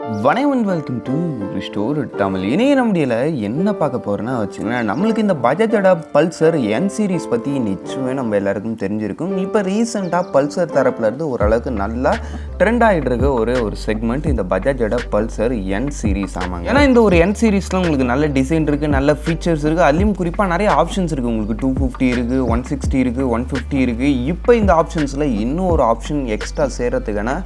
வணக்கம் welcome to store Tamil. இணைய நம்மடியில் என்ன பார்க்க போகிறோன்னா வச்சுக்கோங்களேன், நம்மளுக்கு இந்த பஜாஜோட பல்சர் என் சீரீஸ் பற்றி நிச்சயமே நம்ம எல்லாருக்கும் தெரிஞ்சிருக்கும். இப்போ ரீசெண்டாக பல்சர் தரப்புலேருந்து ஓரளவுக்கு நல்லா ட்ரெண்ட் ஆகிட்டு இருக்க ஒரு செக்மெண்ட் இந்த பஜாஜோட பல்சர் என் சீரீஸ். ஆமாங்க, ஏன்னா இந்த ஒரு என் சீரீஸில் உங்களுக்கு நல்ல டிசைன் இருக்குது, நல்ல ஃபீச்சர்ஸ் இருக்குது, அதுலேயும் குறிப்பாக நிறைய ஆப்ஷன்ஸ் இருக்குது. உங்களுக்கு 250 இருக்குது, 160 இருக்குது, 150 இருக்குது. இப்போ இந்த ஆப்ஷன்ஸில் இன்னும் ஒரு ஆப்ஷன் எக்ஸ்ட்ரா சேர்கிறதுக்கான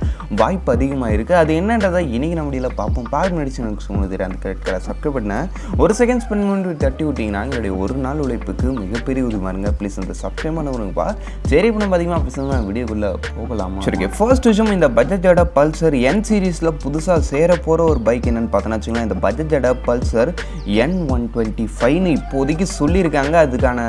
வாய்ப்பு அதிகமாக இருக்குது. அது என்னன்றதை இன்றைக்கி நம்ம பார்ப்போம். பார்க்க நடிச்சு எனக்கு சொன்னது அந்த கரெக்டாக சப்ஸ்கிரைப் பண்ண ஒரு செகண்ட் ஸ்பெண்ட் பண்ணி தட்டி விட்டிங்கன்னா எங்களுடைய ஒரு நாள் உழைப்புக்கு மிகப்பெரிய உதவியாக இருங்க. ப்ளீஸ் அந்த சப்ஸ்கிரைப் பண்ணவங்கப்பா. சரி, இப்போ நம்ம அதிகமாக பேசுனா வீடியோக்குள்ளே போகலாமா? சரி, ஃபர்ஸ்ட் விஷயம், இந்த பஜாஜோட பல்சர் என் சீரீஸில் புதுசாக சேர போகிற ஒரு பைக் என்னென்னு பார்த்தோன்னா வச்சுக்கோங்களேன், இந்த பஜாஜோட பல்சர் N125ன்னு இப்போதைக்கு சொல்லியிருக்காங்க. அதுக்கான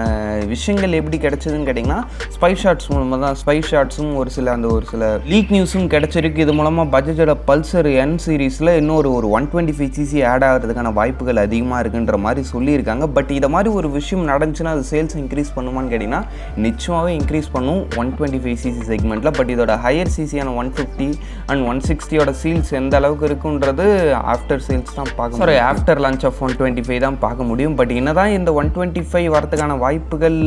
விஷயங்கள் எப்படி கிடைச்சதுன்னு கேட்டிங்கன்னா, ஸ்பை ஷாட்ஸ் மூலமாக தான். ஸ்பை ஷாட்ஸும் ஒரு சில லீக் நியூஸும் கிடைச்சிருக்கு. இது மூலமாக பஜாஜோட பல்சர் என் சீரீஸில் இன்னும் ஒரு 125cc ஆட் ஆகிறதுக்கான வாய்ப்புகள் அதிகமாக இருக்குன்ற மாதிரி சொல்லியிருக்காங்க. பட் இதை மாதிரி ஒரு விஷயம் நடந்துச்சுன்னா அது சேல்ஸ் இன்க்ரீஸ் பண்ணுமான்னு கேட்டிங்கன்னா நிச்சயமாகவே இன்க்ரீஸ் பண்ணும் 125cc செக்மெண்ட்டில். பட் இதோட ஹையர் சிசியான 150 அண்ட் 160யோட சேல்ஸ் எந்த அளவுக்கு இருக்குன்றது ஆஃப்டர் சேல்ஸ் தான் பார்க்க ஆஃப்டர் லான்ச் ஆஃப் 125 தான் பார்க்க முடியும். பட் என்னதான் இந்த 125 வரதுக்கான வாய்ப்புகள்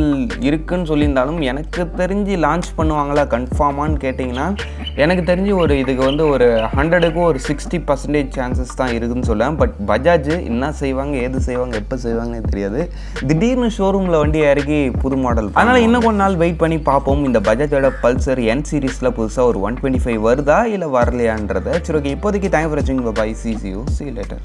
இருக்குன்னு சொல்லியிருந்தாலும் எனக்கு தெரிஞ்சு லான்ச் பண்ணுவாங்களா கன்ஃபார்மான்னு கேட்டிங்கன்னா எனக்கு தெரிஞ்சு இதுக்கு ஒரு 100க்கு ஒரு 60% சான்சஸ் தான் இருக்குதுன்னு சொல்லுவேன். பட் பஜாஜ் என்ன செய்வாங்க, ஏது செய்வாங்க, எப்போ செய்வாங்கன்னு தெரியாது. திடீர்னு ஷோரூமில் வண்டி இறக்கி புது மாடல், அதனால் இன்னும் கொஞ்ச நாள் வெயிட் பண்ணி பார்ப்போம். இந்த பஜாஜோட பல்சர் என் சீரீஸில் புதுசாக ஒரு 125 வருதா இல்லை வரலையான்றதை. சரி, ஓகே, இப்போதைக்கு தேங்க்யூ ஃபார் வாட்சிங். Bye, see you later.